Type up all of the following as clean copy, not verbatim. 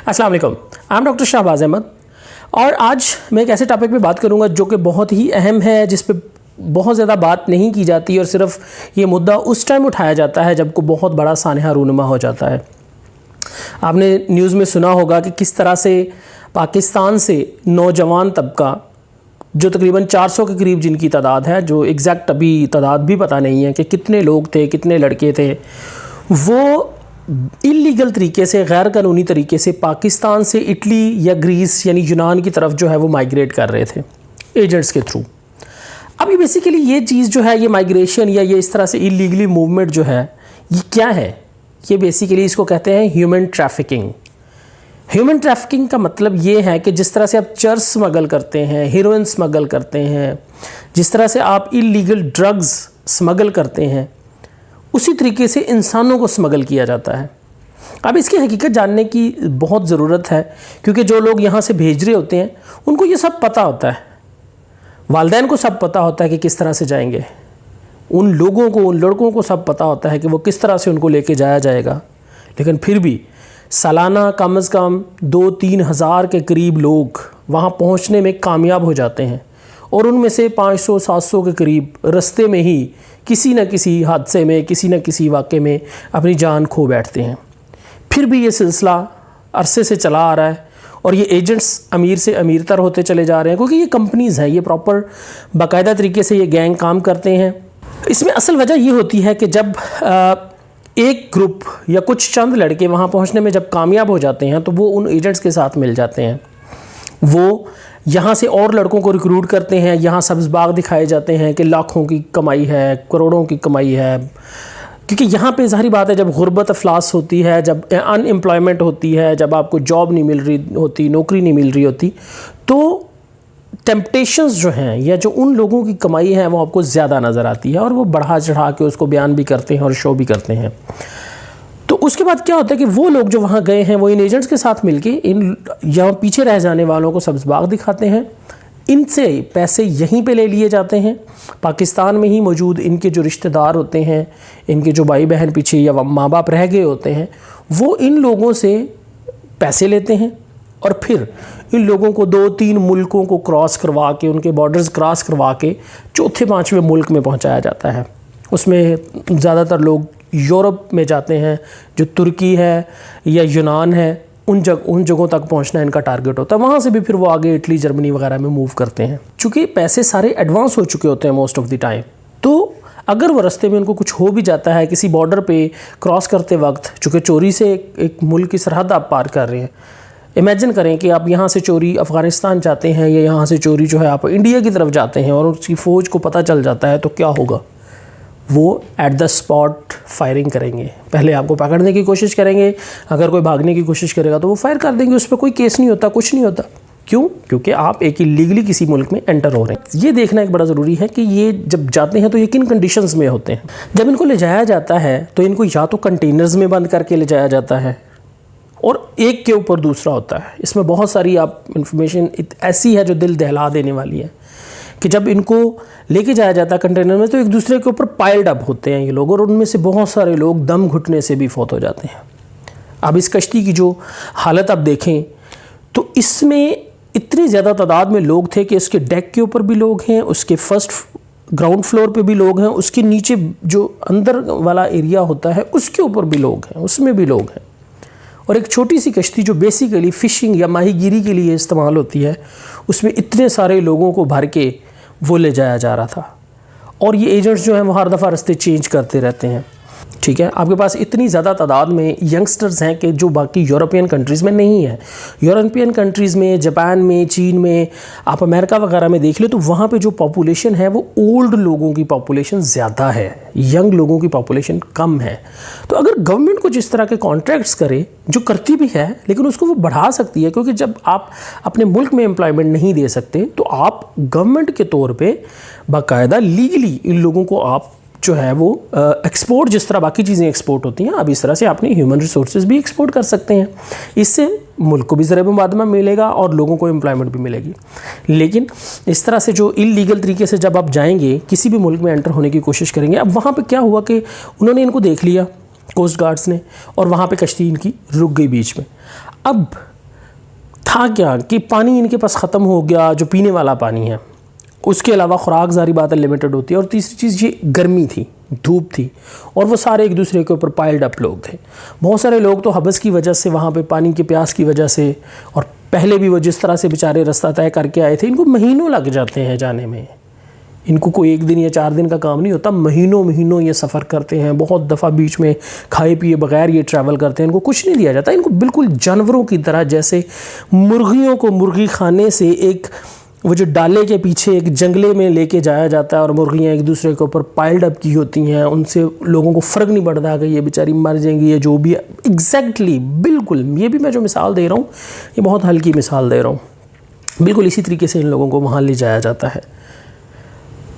अस्सलाम वालेकुम, I am doctor Shahbaz Ahmad और आज मैं एक ऐसे टॉपिक पे बात करूंगा जो कि बहुत ही अहम है, जिस पे बहुत ज़्यादा बात नहीं की जाती और सिर्फ ये मुद्दा उस टाइम उठाया जाता है जब को बहुत बड़ा सानहा रूनुमा हो जाता है। आपने न्यूज़ में सुना होगा कि किस तरह से पाकिस्तान से नौजवान तबका जो तकरीबन 400 के करीब जिनकी तादाद है, जो एग्जैक्ट अभी तादाद भी पता नहीं है कि कितने लोग थे, कितने लड़के थे, वो इलीगल तरीके से, गैर कानूनी तरीके से पाकिस्तान से इटली या ग्रीस यानी यूनान की तरफ जो है वो माइग्रेट कर रहे थे एजेंट्स के थ्रू। अभी बेसिकली ये चीज़ जो है, ये माइग्रेशन या ये इस तरह से इलीगली मूवमेंट जो है, ये क्या है? ये बेसिकली इसको कहते हैं ह्यूमन ट्रैफिकिंग। ह्यूमन ट्रैफिकिंग का मतलब ये है कि जिस तरह से आप चर्स स्मगल करते हैं, हीरोइन स्मगल करते हैं, जिस तरह से आप इलीगल ड्रग्स स्मगल करते हैं, उसी तरीके से इंसानों को स्मगल किया जाता है। अब इसकी हकीकत जानने की बहुत ज़रूरत है, क्योंकि जो लोग यहाँ से भेज रहे होते हैं उनको ये सब पता होता है, वालिदैन को सब पता होता है कि किस तरह से जाएंगे, उन लोगों को, उन लड़कों को सब पता होता है कि वो किस तरह से उनको लेके जाया जाएगा। लेकिन फिर भी सालाना कम से कम 2-3 हज़ार के करीब लोग वहाँ पहुँचने में कामयाब हो जाते हैं और उनमें से 500-700 के करीब रास्ते में ही किसी न किसी हादसे में, किसी न किसी वाक़े में अपनी जान खो बैठते हैं। फिर भी ये सिलसिला अरसे से चला आ रहा है और ये एजेंट्स अमीर से अमीरतर होते चले जा रहे हैं, क्योंकि ये कंपनीज़ हैं, ये प्रॉपर बाकायदा तरीके से ये गैंग काम करते हैं। इसमें असल वजह ये होती है कि जब एक ग्रुप या कुछ चंद लड़के वहाँ पहुँचने में जब कामयाब हो जाते हैं तो वो उन एजेंट्स के साथ मिल जाते हैं। वो यहाँ से और लड़कों को रिक्रूट करते हैं, यहाँ सब्ज़ बाग दिखाए जाते हैं कि लाखों की कमाई है, करोड़ों की कमाई है, क्योंकि यहाँ पे ज़ाहिर बात है, जब गुर्बत अफलास होती है, जब अनएम्प्लॉयमेंट होती है, जब आपको जॉब नहीं मिल रही होती, नौकरी नहीं मिल रही होती, तो टेम्पटेशंस जो हैं या जो उन लोगों की कमाई है वो आपको ज़्यादा नज़र आती है और वो बढ़ा चढ़ा के उसको बयान भी करते हैं और शो भी करते हैं। तो उसके बाद क्या होता है कि वो लोग जो वहाँ गए हैं वो इन एजेंट्स के साथ मिलके इन यहाँ पीछे रह जाने वालों को सब्ज़ बाग दिखाते हैं, इनसे पैसे यहीं पे ले लिए जाते हैं। पाकिस्तान में ही मौजूद इनके जो रिश्तेदार होते हैं, इनके जो भाई बहन पीछे या माँ बाप रह गए होते हैं, वो इन लोगों से पैसे लेते हैं और फिर इन लोगों को 2-3 मुल्कों को क्रॉस करवा के, उनके बॉर्डर्स क्रॉस करवा के चौथे 5वें मुल्क में पहुंचाया जाता है। उसमें ज़्यादातर लोग यूरोप में जाते हैं, जो तुर्की है या यूनान है, उन जगहों तक पहुंचना इनका टारगेट होता है। वहाँ से भी फिर वो आगे इटली, जर्मनी वगैरह में मूव करते हैं। चूँकि पैसे सारे एडवांस हो चुके होते हैं मोस्ट ऑफ द टाइम, तो अगर वो रास्ते में उनको कुछ हो भी जाता है किसी बॉर्डर पे क्रॉस करते वक्त, चूँकि चोरी से एक मुल्क की सरहद आप पार कर रहे हैं, इमेजिन करें कि आप यहाँ से चोरी अफ़गानिस्तान जाते हैं या यहाँ से चोरी जो है आप इंडिया की तरफ जाते हैं और उसकी फ़ौज को पता चल जाता है, तो क्या होगा? वो एट द स्पॉट फायरिंग करेंगे। पहले आपको पकड़ने की कोशिश करेंगे, अगर कोई भागने की कोशिश करेगा तो वो फायर कर देंगे, उस पर कोई केस नहीं होता, कुछ नहीं होता। क्यों? क्योंकि आप एक इलीगली किसी मुल्क में एंटर हो रहे हैं। ये देखना एक बड़ा ज़रूरी है कि ये जब जाते हैं तो ये किन कंडीशंस में होते हैं। जब इनको ले जाया जाता है तो इनको या तो कंटेनर्स में बंद करके ले जाया जाता है और एक के ऊपर दूसरा होता है। इसमें बहुत सारी आप इन्फॉर्मेशन ऐसी है जो दिल दहला देने वाली है कि जब इनको लेके जाया जाता है कंटेनर में तो एक दूसरे के ऊपर पाइल्ड अप होते हैं ये लोग, और उनमें से बहुत सारे लोग दम घुटने से भी फौत हो जाते हैं। अब इस कश्ती की जो हालत आप देखें तो इसमें इतनी ज़्यादा तादाद में लोग थे कि इसके डेक के ऊपर भी लोग हैं, उसके फर्स्ट ग्राउंड फ्लोर पे भी लोग हैं, उसके नीचे जो अंदर वाला एरिया होता है उसके ऊपर भी लोग हैं, उसमें भी लोग हैं। और एक छोटी सी कश्ती जो बेसिकली फ़िशिंग या माहीगीरी के लिए इस्तेमाल होती है, उसमें इतने सारे लोगों को भर के वो ले जाया जा रहा था। और ये एजेंट्स जो हैं वो हर दफ़ा रास्ते चेंज करते रहते हैं। ठीक है, आपके पास इतनी ज़्यादा तादाद में यंगस्टर्स हैं कि जो बाकी यूरोपियन कंट्रीज़ में नहीं है। यूरोपियन कंट्रीज़ में, जापान में, चीन में, आप अमेरिका वगैरह में देख लो तो वहाँ पे जो पॉपुलेशन है वो ओल्ड लोगों की पॉपुलेशन ज़्यादा है, यंग लोगों की पॉपुलेशन कम है। तो अगर गवर्नमेंट को जिस तरह के कॉन्ट्रैक्ट्स करे, जो करती भी है, लेकिन उसको वो बढ़ा सकती है, क्योंकि जब आप अपने मुल्क में एम्प्लॉयमेंट नहीं दे सकते तो आप गवर्नमेंट के तौर पर बाकायदा लीगली इन लोगों को आप जो है वो एक्सपोर्ट, जिस तरह बाकी चीज़ें एक्सपोर्ट होती हैं, अब इस तरह से अपने ह्यूमन रिसोर्सेज भी एक्सपोर्ट कर सकते हैं। इससे मुल्क को भी ज़र मुबादमा मिलेगा और लोगों को एम्प्लॉयमेंट भी मिलेगी। लेकिन इस तरह से जो इलीगल तरीके से जब आप जाएंगे, किसी भी मुल्क में एंटर होने की कोशिश करेंगे, अब वहाँ पे क्या हुआ कि उन्होंने इनको देख लिया कोस्ट गार्ड्स ने, और वहाँ पे कश्ती इनकी रुक गई बीच में। अब تھا کیا کہ پانی ان کے پاس ختم ہو گیا، جو پینے والا پانی ہے، اس کے علاوہ خوراک ظاہری بات ہے لمیٹڈ ہوتی ہے، اور تیسری چیز یہ گرمی تھی، دھوپ تھی، اور وہ سارے ایک دوسرے کے اوپر پائلڈ اپ لوگ تھے. بہت سارے لوگ تو حبس کی وجہ سے وہاں پہ پانی کے پیاس کی وجہ سے، اور پہلے بھی وہ جس طرح سے بیچارے رستہ طے کر کے آئے تھے، ان کو مہینوں لگ جاتے ہیں جانے میں. ان کو کوئی 1 دن یا 4 دن کا کام نہیں ہوتا، مہینوں یہ سفر کرتے ہیں. بہت دفعہ بیچ میں کھائے پیے بغیر یہ ٹریول کرتے ہیں. ان کو کچھ نہیں دیا جاتا، ان کو بالکل جانوروں کی طرح، جیسے مرغیوں کو مرغی خانے سے ایک وہ جو ڈالے کے پیچھے ایک جنگلے میں لے کے جایا جاتا ہے، اور مرغیاں ایک دوسرے کے اوپر پائلڈ اپ کی ہوتی ہیں، ان سے لوگوں کو فرق نہیں پڑتا کہ یہ بیچاری مر جائیں گی یا جو بھی. ایگزیکٹلی بالکل یہ بھی میں جو مثال دے رہا ہوں یہ بہت ہلکی مثال دے رہا ہوں، بالکل اسی طریقے سے ان لوگوں کو وہاں لے جایا جاتا ہے.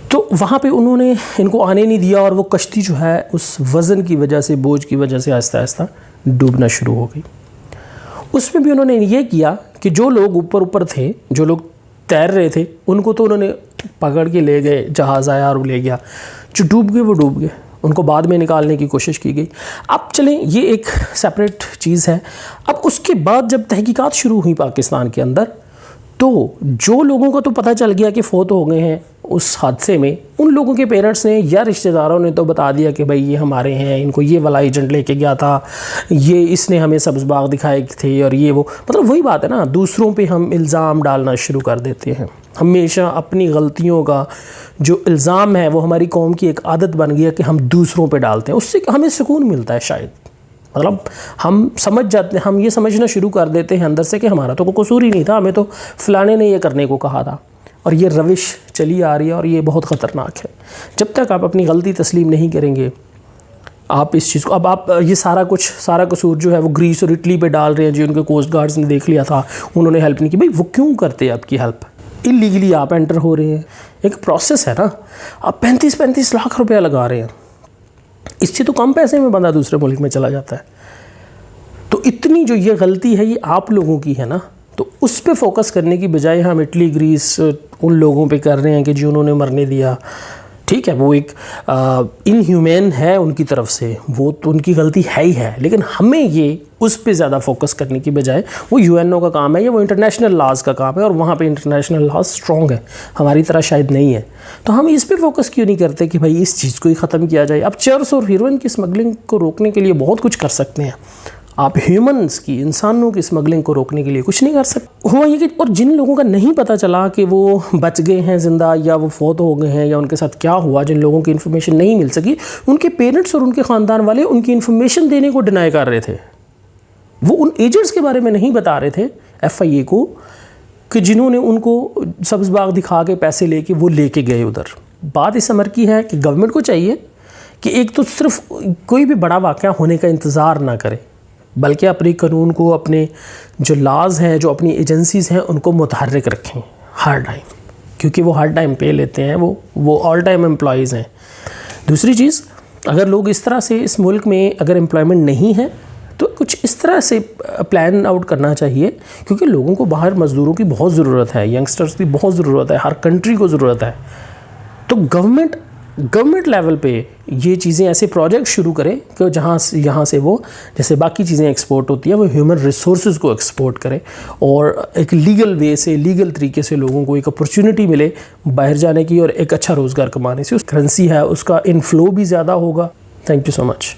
تو وہاں پہ انہوں نے ان کو آنے نہیں دیا، اور وہ کشتی جو ہے اس وزن کی وجہ سے، بوجھ کی وجہ سے آہستہ آہستہ ڈوبنا شروع ہو گئی. اس میں بھی انہوں نے یہ کیا کہ جو لوگ اوپر تھے، جو لوگ تیر رہے تھے، ان کو تو انہوں نے پکڑ کے لے گئے، جہاز آیا اور لے گیا. جو ڈوب گئے وہ ڈوب گئے، ان کو بعد میں نکالنے کی کوشش کی گئی. اب چلیں یہ ایک سیپریٹ چیز ہے. اب اس کے بعد جب تحقیقات شروع ہوئی پاکستان کے اندر، تو جو لوگوں کو تو پتہ چل گیا کہ فوت ہو گئے ہیں اس حادثے میں، ان لوگوں کے پیرنٹس نے یا رشتہ داروں نے تو بتا دیا کہ بھائی یہ ہمارے ہیں، ان کو یہ والا ایجنٹ لے کے گیا تھا، یہ اس نے ہمیں سبز باغ دکھائے تھے، اور یہ وہ. مطلب وہی بات ہے نا، دوسروں پہ ہم الزام ڈالنا شروع کر دیتے ہیں. ہمیشہ اپنی غلطیوں کا جو الزام ہے وہ ہماری قوم کی ایک عادت بن گئی ہے کہ ہم دوسروں پہ ڈالتے ہیں. اس سے ہمیں سکون ملتا ہے شاید. مطلب ہم سمجھ جاتے ہیں، ہم یہ سمجھنا شروع کر دیتے ہیں اندر سے کہ ہمارا تو کوئی قصور ہی نہیں تھا، ہمیں تو فلانے نے یہ کرنے کو کہا تھا. اور یہ روش چلی آ رہی ہے، اور یہ بہت خطرناک ہے. جب تک آپ اپنی غلطی تسلیم نہیں کریں گے، آپ اس چیز کو، اب آپ یہ سارا قصور جو ہے وہ گریس اور اٹلی پہ ڈال رہے ہیں، جی ان کے کوسٹ گارڈز نے دیکھ لیا تھا، انہوں نے ہیلپ نہیں کی. بھائی وہ کیوں کرتے آپ کی ہیلپ؟ اللیگلی آپ انٹر ہو رہے ہیں، ایک پروسیس ہے نا. آپ 35 لاکھ روپیہ لگا رہے ہیں، اس سے تو کم پیسے میں بندہ دوسرے ملک میں چلا جاتا ہے. تو اتنی جو یہ غلطی ہے یہ آپ لوگوں کی ہے نا. تو اس پہ فوکس کرنے کی بجائے ہم اٹلی گریس ان لوگوں پہ کر رہے ہیں کہ جی انہوں نے مرنے دیا. ٹھیک ہے، وہ ایک ان ہیومین ہے ان کی طرف سے، وہ تو ان کی غلطی ہے ہی ہے، لیکن ہمیں یہ اس پہ زیادہ فوکس کرنے کی بجائے، وہ UNO کا کام ہے یا وہ انٹرنیشنل لاز کا کام ہے، اور وہاں پہ انٹرنیشنل لاز اسٹرانگ ہے، ہماری طرح شاید نہیں ہے. تو ہم اس پہ فوکس کیوں نہیں کرتے کہ بھائی اس چیز کو ہی ختم کیا جائے. اب چرس اور ہیروئن کی اسمگلنگ کو روکنے کے لیے بہت کچھ کر سکتے ہیں آپ. ہیومنز کی، انسانوں کی اسمگلنگ کو روکنے کے لیے کچھ نہیں کر سکتے. ہوا یہ کہ اور جن لوگوں کا نہیں پتہ چلا کہ وہ بچ گئے ہیں زندہ یا وہ فوت ہو گئے ہیں یا ان کے ساتھ کیا ہوا، جن لوگوں کی انفارمیشن نہیں مل سکی، ان کے پیرنٹس اور ان کے خاندان والے ان کی انفارمیشن دینے کو ڈینائی کر رہے تھے. وہ ان ایجنٹس کے بارے میں نہیں بتا رہے تھے FIA کو، کہ جنہوں نے ان کو سبز باغ دکھا کے پیسے لے کے وہ لے کے گئے ادھر. بات اس امر کی ہے کہ گورنمنٹ کو چاہیے کہ ایک تو صرف کوئی بھی بڑا واقعہ ہونے کا انتظار نہ کرے، بلکہ اپنے قانون کو، اپنے جو لاز ہیں، جو اپنی ایجنسیز ہیں، ان کو متحرک رکھیں ہر ٹائم، کیونکہ وہ ہر ٹائم پے لیتے ہیں، وہ آل ٹائم امپلائیز ہیں. دوسری چیز، اگر لوگ اس طرح سے اس ملک میں اگر امپلائمنٹ نہیں ہے تو کچھ اس طرح سے پلان آؤٹ کرنا چاہیے، کیونکہ لوگوں کو باہر مزدوروں کی بہت ضرورت ہے، ینگسٹرز کی بہت ضرورت ہے، ہر کنٹری کو ضرورت ہے. تو گورنمنٹ لیول پہ یہ چیزیں ایسے پروجیکٹ شروع کرے کہ یہاں سے وہ جیسے باقی چیزیں ایکسپورٹ ہوتی ہیں، وہ ہیومن ریسورسز کو ایکسپورٹ کرے، اور ایک لیگل وے سے، لیگل طریقے سے لوگوں کو ایک اپرچونٹی ملے باہر جانے کی اور ایک اچھا روزگار کمانے سے. اس کرنسی ہے اس کا انفلو بھی زیادہ ہوگا. Thank you so much.